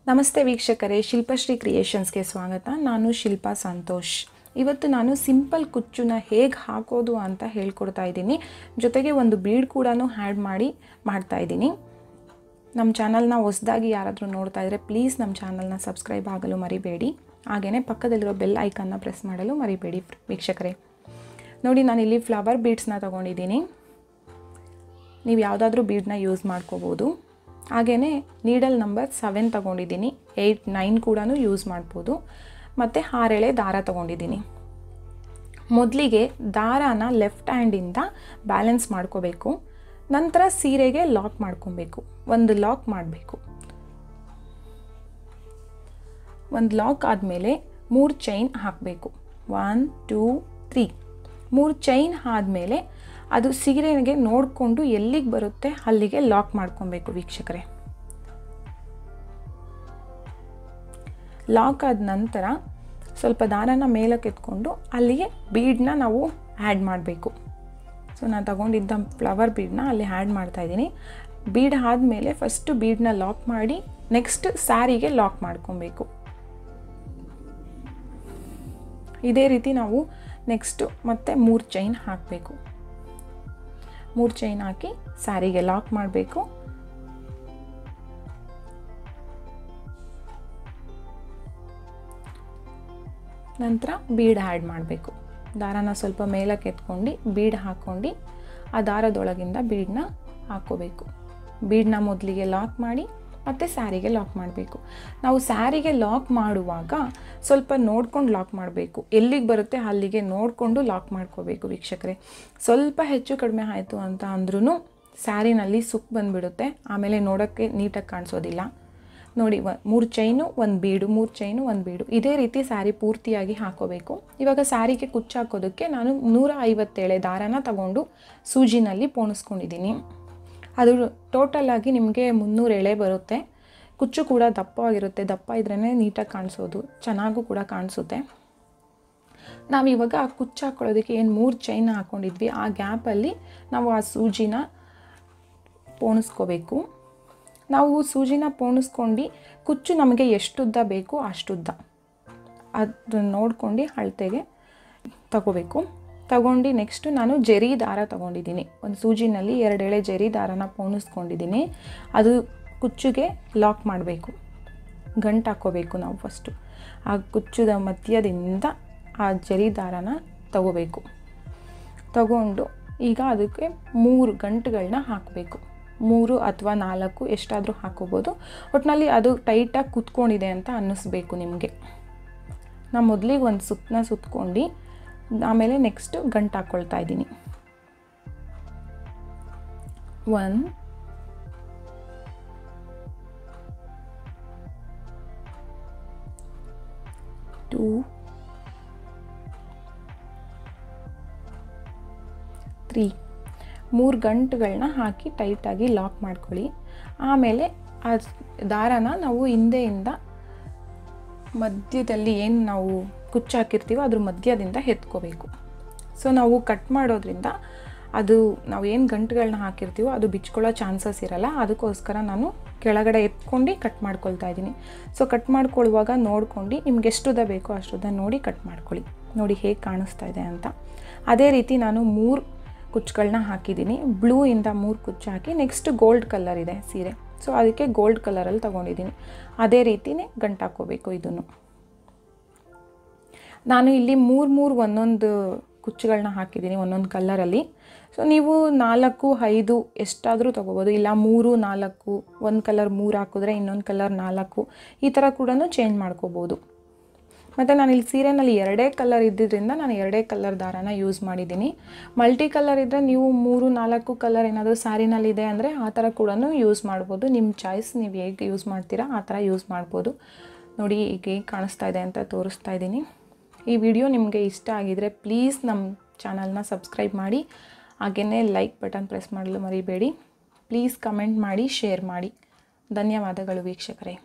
ನಮಸ್ತೆ ವೀಕ್ಷಕರೇ, ಶಿಲ್ಪಶ್ರೀ ಕ್ರಿಯೇಷನ್ಸ್ಗೆ ಸ್ವಾಗತ. ನಾನು ಶಿಲ್ಪಾ ಸಂತೋಷ್. ಇವತ್ತು ನಾನು ಸಿಂಪಲ್ ಕುಚ್ಚುನ ಹೇಗೆ ಹಾಕೋದು ಅಂತ ಹೇಳ್ಕೊಡ್ತಾ ಇದ್ದೀನಿ. ಜೊತೆಗೆ ಒಂದು ಬೀಡ್ ಕೂಡ ಆ್ಯಡ್ ಮಾಡ್ತಾ ಇದ್ದೀನಿ. ನಮ್ಮ ಚಾನಲ್ನ ಹೊಸದಾಗಿ ಯಾರಾದರೂ ನೋಡ್ತಾ ಇದ್ದರೆ ಪ್ಲೀಸ್ ನಮ್ಮ ಚಾನಲ್ನ ಸಬ್ಸ್ಕ್ರೈಬ್ ಆಗಲು ಮರಿಬೇಡಿ. ಹಾಗೆಯೇ ಪಕ್ಕದಲ್ಲಿರೋ ಬೆಲ್ ಐಕನ್ನ ಪ್ರೆಸ್ ಮಾಡಲು ಮರಿಬೇಡಿ ವೀಕ್ಷಕರೇ. ನೋಡಿ, ನಾನಿಲ್ಲಿ ಫ್ಲವರ್ ಬೀಡ್ಸ್ನ ತೊಗೊಂಡಿದ್ದೀನಿ. ನೀವು ಯಾವುದಾದ್ರೂ ಬೀಡನ್ನ ಯೂಸ್ ಮಾಡ್ಕೋಬೋದು. ಹಾಗೆಯೇ ನೀಡಲ್ ನಂಬರ್ 7 ತೊಗೊಂಡಿದ್ದೀನಿ. 8, 9 ಕೂಡ ಯೂಸ್ ಮಾಡ್ಬೋದು. ಮತ್ತು 6 ಎಳೆ ದಾರ ತೊಗೊಂಡಿದ್ದೀನಿ. ಮೊದಲಿಗೆ ದಾರಾನ ಲೆಫ್ಟ್ ಹ್ಯಾಂಡಿಂದ ಬ್ಯಾಲೆನ್ಸ್ ಮಾಡ್ಕೋಬೇಕು. ನಂತರ ಸೀರೆಗೆ ಲಾಕ್ ಮಾಡ್ಕೊಬೇಕು. ಒಂದು ಲಾಕ್ ಮಾಡಬೇಕು. ಒಂದು ಲಾಕ್ ಆದಮೇಲೆ 3 ಚೈನ್ ಹಾಕಬೇಕು. 1, 2, 3 3 ಚೈನ್ ಆದಮೇಲೆ ಅದು ಸೀರೆಗೆ ನೋಡಿಕೊಂಡು ಎಲ್ಲಿಗೆ ಬರುತ್ತೆ ಅಲ್ಲಿಗೆ ಲಾಕ್ ಮಾಡ್ಕೊಬೇಕು ವೀಕ್ಷಕರೇ. ಲಾಕ್ ಆದ ನಂತರ ಸ್ವಲ್ಪ ದಾರನ ಮೇಲಕ್ಕೆ ಎತ್ಕೊಂಡು ಅಲ್ಲಿಗೆ ಬೀಡನ್ನ ನಾವು ಆ್ಯಡ್ ಮಾಡಬೇಕು. ಸೊ ನಾನು ತಗೊಂಡಿದ್ದ ಫ್ಲವರ್ ಬೀಡನ್ನ ಅಲ್ಲಿ ಆ್ಯಡ್ ಮಾಡ್ತಾಯಿದ್ದೀನಿ. ಬೀಡ್ ಆದಮೇಲೆ ಫಸ್ಟು ಬೀಡನ್ನ ಲಾಕ್ ಮಾಡಿ ನೆಕ್ಸ್ಟ್ ಸ್ಯಾರಿಗೆ ಲಾಕ್ ಮಾಡ್ಕೊಬೇಕು. ಇದೇ ರೀತಿ ನಾವು ನೆಕ್ಸ್ಟು ಮತ್ತೆ 3 ಚೈನ್ ಹಾಕಬೇಕು. 3 ಚೈನ್ ಹಾಕಿ ಸ್ಯಾರಿಗೆ ಲಾಕ್ ಮಾಡಬೇಕು. ನಂತರ ಬೀಡ್ ಆ್ಯಡ್ ಮಾಡಬೇಕು. ದಾರನ ಸ್ವಲ್ಪ ಮೇಲಕ್ಕೆ ಎತ್ಕೊಂಡು ಬೀಡ್ ಹಾಕ್ಕೊಂಡು ಆ ದಾರದೊಳಗಿಂದ ಬೀಡನ್ನ ಹಾಕ್ಕೋಬೇಕು. ಬೀಡನ್ನ ಮೊದಲಿಗೆ ಲಾಕ್ ಮಾಡಿ ಮತ್ತು ಸ್ಯಾರಿಗೆ ಲಾಕ್ ಮಾಡಬೇಕು. ನಾವು ಸ್ಯಾರಿಗೆ ಲಾಕ್ ಮಾಡುವಾಗ ಸ್ವಲ್ಪ ನೋಡ್ಕೊಂಡು ಲಾಕ್ ಮಾಡಬೇಕು. ಎಲ್ಲಿಗೆ ಬರುತ್ತೆ ಅಲ್ಲಿಗೆ ನೋಡಿಕೊಂಡು ಲಾಕ್ ಮಾಡ್ಕೋಬೇಕು ವೀಕ್ಷಕರೇ. ಸ್ವಲ್ಪ ಹೆಚ್ಚು ಕಡಿಮೆ ಆಯಿತು ಅಂತ ಅಂದ್ರೂ ಸ್ಯಾರಿನಲ್ಲಿ ಸುಕ್ ಬಂದುಬಿಡುತ್ತೆ. ಆಮೇಲೆ ನೋಡೋಕ್ಕೆ ನೀಟಾಗಿ ಕಾಣಿಸೋದಿಲ್ಲ. ನೋಡಿ, 3 ಚೈನು 1 ಬೀಡು, 3 ಚೈನು 1 ಬೀಡು, ಇದೇ ರೀತಿ ಸ್ಯಾರಿ ಪೂರ್ತಿಯಾಗಿ ಹಾಕೋಬೇಕು. ಇವಾಗ ಸ್ಯಾರಿಗೆ ಕುಚ್ಚು ಹಾಕೋದಕ್ಕೆ ನಾನು 150 ಎಳೆ ದಾರನ ತಗೊಂಡು ಸೂಜಿನಲ್ಲಿ ಪೋಣಿಸ್ಕೊಂಡಿದ್ದೀನಿ. ಅದು ಟೋಟಲಾಗಿ ನಿಮಗೆ 300 ಎಳೆ ಬರುತ್ತೆ. ಕುಚ್ಚು ಕೂಡ ದಪ್ಪವಾಗಿರುತ್ತೆ. ದಪ್ಪ ಇದ್ರೇ ನೀಟಾಗಿ ಕಾಣಿಸೋದು, ಚೆನ್ನಾಗೂ ಕೂಡ ಕಾಣಿಸುತ್ತೆ. ನಾವಿವಾಗ ಆ ಕುಚ್ಚು ಹಾಕ್ಕೊಳ್ಳೋದಕ್ಕೆ ಏನು 3 ಚೈನ್ ಹಾಕ್ಕೊಂಡಿದ್ವಿ, ಆ ಗ್ಯಾಪಲ್ಲಿ ನಾವು ಆ ಸೂಜಿನ ಪೋಣಿಸ್ಕೋಬೇಕು. ನಾವು ಸೂಜಿನ ಪೋಣಿಸ್ಕೊಂಡು ಕುಚ್ಚು ನಮಗೆ ಎಷ್ಟುದ್ದ ಬೇಕು ಅಷ್ಟುದ್ದ ಅದನ್ನು ನೋಡ್ಕೊಂಡು ಅಳತೆಗೆ ತಗೋಬೇಕು. ತಗೊಂಡು ನೆಕ್ಸ್ಟು ನಾನು ಜರಿ ದಾರ ತೊಗೊಂಡಿದ್ದೀನಿ. ಒಂದು ಸೂಜಿನಲ್ಲಿ 2 ಎಳೆ ಜರಿ ದಾರನ ಪೋಣಿಸ್ಕೊಂಡಿದ್ದೀನಿ. ಅದು ಕುಚ್ಚುಗೆ ಲಾಕ್ ಮಾಡಬೇಕು. ಗಂಟು ಹಾಕ್ಕೋಬೇಕು. ನಾವು ಫಸ್ಟು ಆ ಕುಚ್ಚುದ ಮಧ್ಯದಿಂದ ಆ ಜರಿ ದಾರನ ತಗೋಬೇಕು. ತಗೊಂಡು ಈಗ ಅದಕ್ಕೆ 3 ಗಂಟುಗಳನ್ನ ಹಾಕಬೇಕು. 3 ಅಥವಾ 4 ಎಷ್ಟಾದರೂ ಹಾಕೋಬೋದು. ಒಟ್ಟಿನಲ್ಲಿ ಅದು ಟೈಟಾಗಿ ಕುತ್ಕೊಂಡಿದೆ ಅಂತ ಅನ್ನಿಸ್ಬೇಕು ನಿಮಗೆ. ನಾನು ಮೊದಲಿಗೆ ಒಂದು ಸುತ್ತನ್ನ ಸುತ್ಕೊಂಡು ಆಮೇಲೆ ನೆಕ್ಸ್ಟು ಗಂಟು ಹಾಕ್ಕೊಳ್ತಾ ಇದ್ದೀನಿ. 1, 2, 3 3 ಗಂಟುಗಳನ್ನ ಹಾಕಿ ಟೈಟಾಗಿ ಲಾಕ್ ಮಾಡ್ಕೊಳ್ಳಿ. ಆಮೇಲೆ ಆ ದಾರನ ನಾವು ಹಿಂದೆಯಿಂದ ಮಧ್ಯದಲ್ಲಿ ಏನು ನಾವು ಕುಚ್ಚು ಹಾಕಿರ್ತೀವೋ ಅದ್ರ ಮಧ್ಯದಿಂದ ಎತ್ಕೋಬೇಕು. ಸೊ ನಾವು ಕಟ್ ಮಾಡೋದ್ರಿಂದ ಅದು ನಾವು ಏನು ಗಂಟುಗಳನ್ನ ಹಾಕಿರ್ತೀವೋ ಅದು ಬಿಚ್ಕೊಳ್ಳೋ ಚಾನ್ಸಸ್ ಇರಲ್ಲ. ಅದಕ್ಕೋಸ್ಕರ ನಾನು ಕೆಳಗಡೆ ಎತ್ಕೊಂಡು ಕಟ್ ಮಾಡ್ಕೊಳ್ತಾ ಇದ್ದೀನಿ. ಸೊ ಕಟ್ ಮಾಡ್ಕೊಳ್ಳುವಾಗ ನೋಡ್ಕೊಂಡು ನಿಮ್ಗೆ ಎಷ್ಟುದ ಬೇಕೋ ಅಷ್ಟುದ ನೋಡಿ ಕಟ್ ಮಾಡ್ಕೊಳ್ಳಿ. ನೋಡಿ ಹೇಗೆ ಕಾಣಿಸ್ತಾ ಇದೆ ಅಂತ. ಅದೇ ರೀತಿ ನಾನು 3 ಕುಚ್ಚುಗಳನ್ನ ಹಾಕಿದ್ದೀನಿ. ಬ್ಲೂ ಇಂದ 3 ಕುಚ್ಚು ಹಾಕಿ ನೆಕ್ಸ್ಟ್ ಗೋಲ್ಡ್ ಕಲರ್ ಇದೆ ಸೀರೆ, ಸೊ ಅದಕ್ಕೆ ಗೋಲ್ಡ್ ಕಲರಲ್ಲಿ ತೊಗೊಂಡಿದ್ದೀನಿ. ಅದೇ ರೀತಿಯೇ ಗಂಟು ಹಾಕ್ಕೋಬೇಕು. ಇದನ್ನು ನಾನು ಇಲ್ಲಿ 3 ಒಂದೊಂದು ಕುಚ್ಚುಗಳನ್ನ ಹಾಕಿದ್ದೀನಿ ಒಂದೊಂದು ಕಲರಲ್ಲಿ. ಸೊ ನೀವು 4, 5 ಎಷ್ಟಾದರೂ ತೊಗೋಬೋದು. ಇಲ್ಲ 3, 4, ಒಂದು ಕಲರ್ 3 ಹಾಕಿದ್ರೆ ಇನ್ನೊಂದು ಕಲರ್ 4, ಈ ಥರ ಕೂಡ ಚೇಂಜ್ ಮಾಡ್ಕೋಬೋದು. ಮತ್ತು ನಾನು ಇಲ್ಲಿ ಸೀರೆನಲ್ಲಿ 2 ಕಲರ್ ಇದ್ದಿದ್ದರಿಂದ ನಾನು 2 ಕಲರ್ ದಾರನ ಯೂಸ್ ಮಾಡಿದ್ದೀನಿ. ಮಲ್ಟಿ ಕಲರ್ ಇದ್ದರೆ ನೀವು 3, 4 ಕಲರ್ ಏನಾದರೂ ಸ್ಯಾರಿನಲ್ಲಿದೆ ಅಂದರೆ ಆ ಥರ ಕೂಡ ಯೂಸ್ ಮಾಡ್ಬೋದು. ನಿಮ್ಮ ಚಾಯ್ಸ್, ನೀವು ಹೇಗೆ ಯೂಸ್ ಮಾಡ್ತೀರಾ ಆ ಥರ ಯೂಸ್ ಮಾಡ್ಬೋದು. ನೋಡಿ ಈಗ ಹೇಗೆ ಕಾಣಿಸ್ತಾ ಇದೆ ಅಂತ ತೋರಿಸ್ತಾ ಇದ್ದೀನಿ. ಈ ವಿಡಿಯೋ ನಿಮಗೆ ಇಷ್ಟ ಆಗಿದರೆ ಪ್ಲೀಸ್ ನಮ್ಮ ಚಾನಲ್ನ ಸಬ್ಸ್ಕ್ರೈಬ್ ಮಾಡಿ. ಹಾಗೆಯೇ ಲೈಕ್ ಬಟನ್ ಪ್ರೆಸ್ ಮಾಡಲು ಮರಿಬೇಡಿ. ಪ್ಲೀಸ್ ಕಮೆಂಟ್ ಮಾಡಿ, ಶೇರ್ ಮಾಡಿ. ಧನ್ಯವಾದಗಳು ವೀಕ್ಷಕರೇ.